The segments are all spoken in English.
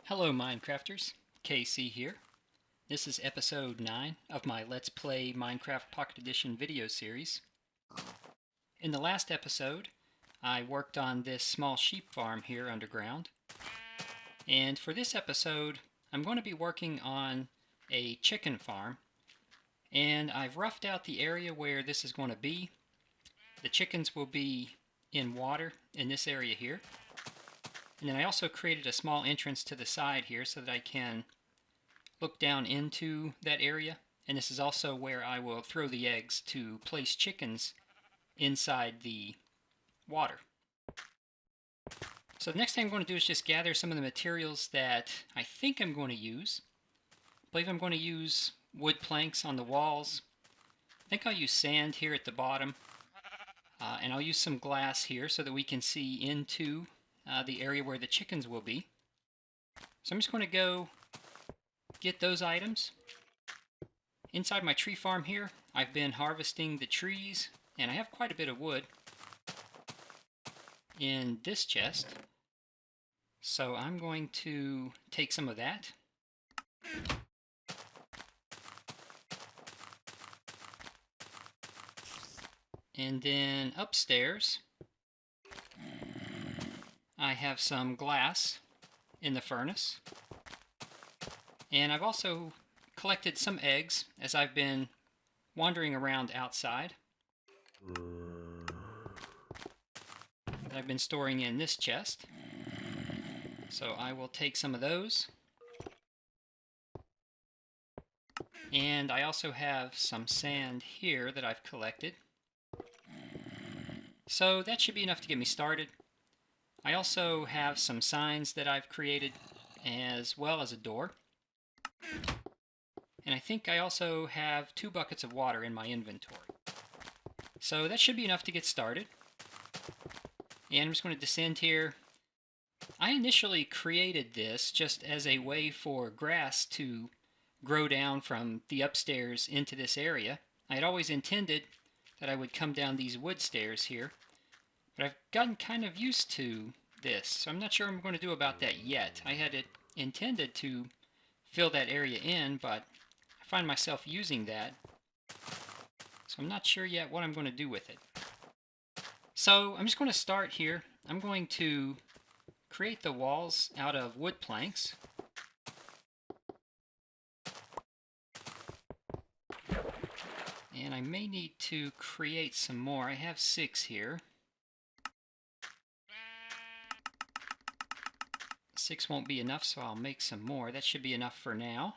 Hello Minecrafters, KC here. This is episode 9 of my Let's Play Minecraft Pocket Edition video series. In the last episode, I worked on this small sheep farm here underground. And for this episode, I'm going to be working on a chicken farm. And I've roughed out the area where this is going to be. The chickens will be in water in this area here. And then I also created a small entrance to the side here so that I can look down into that area. And this is also where I will throw the eggs to place chickens inside the water. So the next thing I'm going to do is just gather some of the materials that I think I'm going to use. I believe I'm going to use wood planks on the walls. I think I'll use sand here at the bottom. And I'll use some glass here so that we can see into the area where the chickens will be. So I'm just going to go get those items. Inside my tree farm here, I've been harvesting the trees, and I have quite a bit of wood in this chest. So I'm going to take some of that. And then upstairs, I have some glass in the furnace. And I've also collected some eggs as I've been wandering around outside that I've been storing in this chest. So I will take some of those. And I also have some sand here that I've collected. So that should be enough to get me started. I also have some signs that I've created, as well as a door. And I think I also have 2 buckets of water in my inventory. So that should be enough to get started. And I'm just going to descend here. I initially created this just as a way for grass to grow down from the upstairs into this area. I had always intended that I would come down these wood stairs here. But I've gotten kind of used to this, so I'm not sure what I'm going to do about that yet. I had it intended to fill that area in, but I find myself using that. So I'm not sure yet what I'm going to do with it. So I'm just going to start here. I'm going to create the walls out of wood planks. And I may need to create some more. I have 6 here. 6 won't be enough, so I'll make some more. That should be enough for now.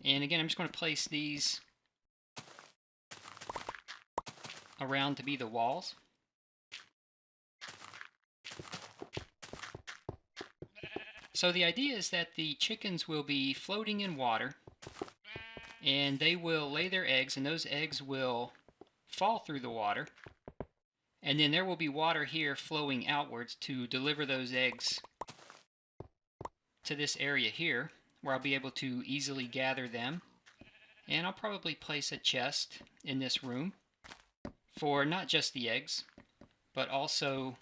And again, I'm just going to place these around to be the walls. So the idea is that the chickens will be floating in water, and they will lay their eggs, and those eggs will fall through the water. And then there will be water here flowing outwards to deliver those eggs to this area here, where I'll be able to easily gather them. And I'll probably place a chest in this room for not just the eggs, but also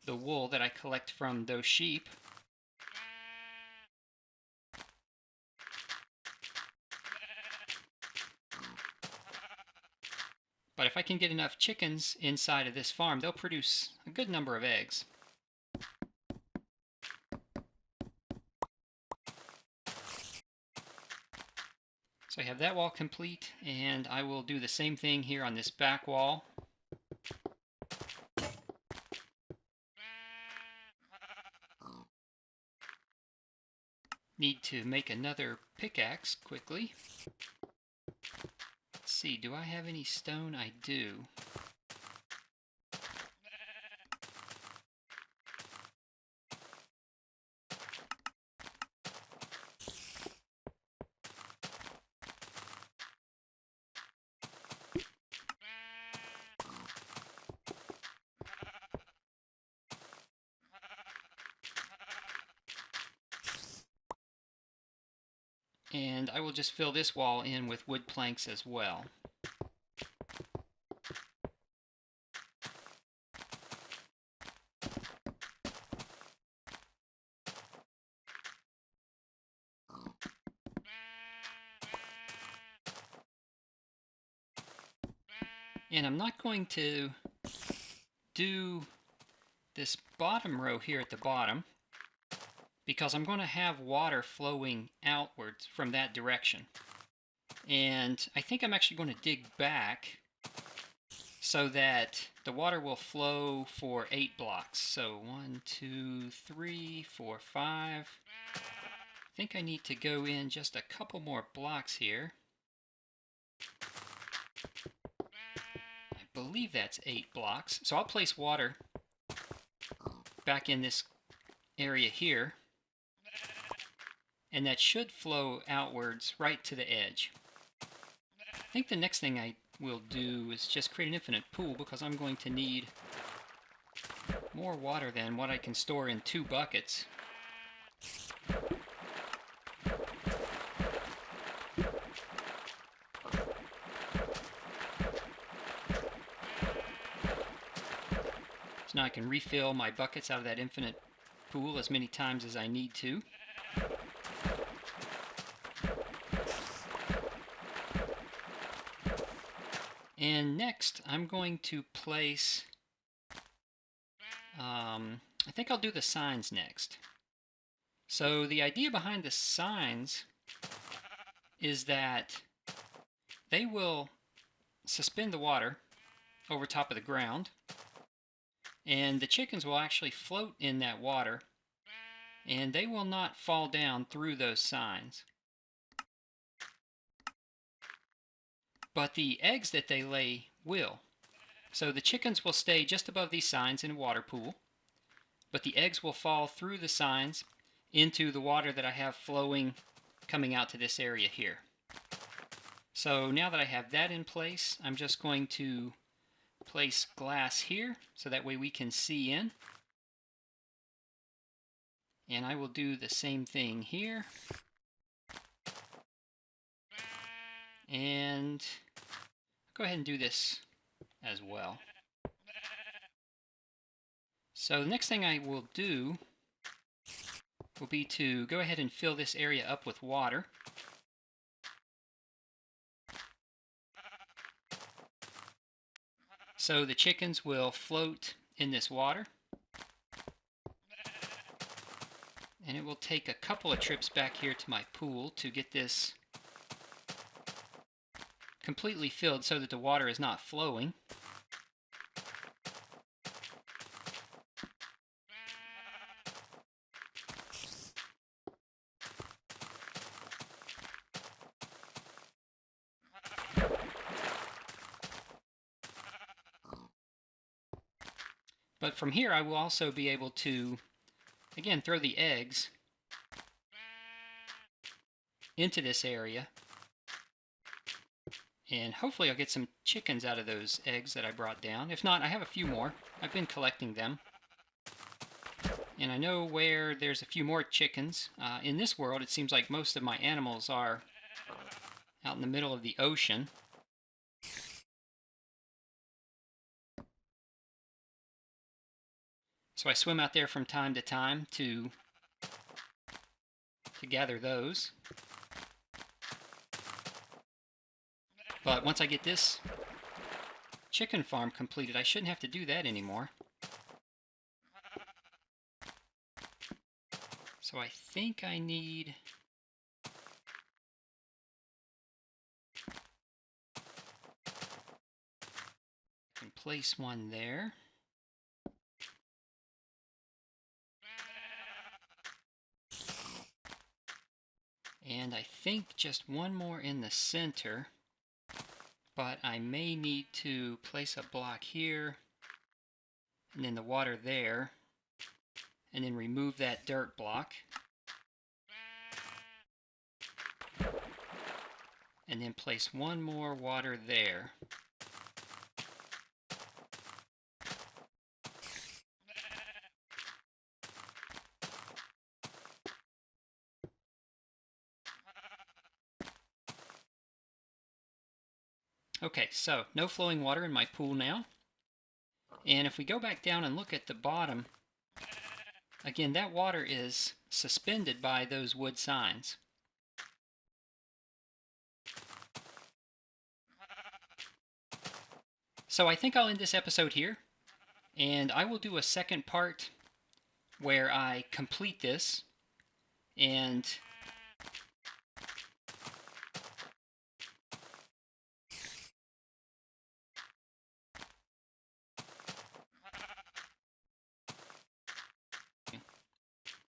the wool that I collect from those sheep. But if I can get enough chickens inside of this farm, they'll produce a good number of eggs. So I have that wall complete, and I will do the same thing here on this back wall. Need to make another pickaxe quickly. Let's see, do I have any stone? I do. And I will just fill this wall in with wood planks as well. And I'm not going to do this bottom row here at the bottom because I'm going to have water flowing outwards from that direction. And I think I'm actually going to dig back so that the water will flow for 8 blocks. So 1, 2, 3, 4, 5. I think I need to go in just a couple more blocks here. I believe that's 8 blocks. So I'll place water back in this area here, and that should flow outwards right to the edge. I think the next thing I will do is just create an infinite pool because I'm going to need more water than what I can store in 2 buckets. So now I can refill my buckets out of that infinite pool as many times as I need to. And next, I'm going to place, I think I'll do the signs next. So the idea behind the signs is that they will suspend the water over top of the ground, and the chickens will actually float in that water, and they will not fall down through those signs. But the eggs that they lay will. So the chickens will stay just above these signs in a water pool, but the eggs will fall through the signs into the water that I have flowing coming out to this area here. So now that I have that in place, I'm just going to place glass here so that way we can see in. And I will do the same thing here. And go ahead and do this as well. So the next thing I will do will be to go ahead and fill this area up with water. So the chickens will float in this water. And it will take a couple of trips back here to my pool to get this completely filled so that the water is not flowing. But from here I will also be able to, again, throw the eggs into this area. And hopefully I'll get some chickens out of those eggs that I brought down. If not, I have a few more. I've been collecting them. And I know where there's a few more chickens. In this world, it seems like most of my animals are out in the middle of the ocean. So I swim out there from time to time to gather those. But once I get this chicken farm completed, I shouldn't have to do that anymore. So I think I need I can place one there. And I think just one more in the center. But I may need to place a block here, and then the water there, and then remove that dirt block. And then place one more water there. Okay, so no flowing water in my pool now. And if we go back down and look at the bottom, again, that water is suspended by those wood signs. So I think I'll end this episode here, and I will do a second part where I complete this and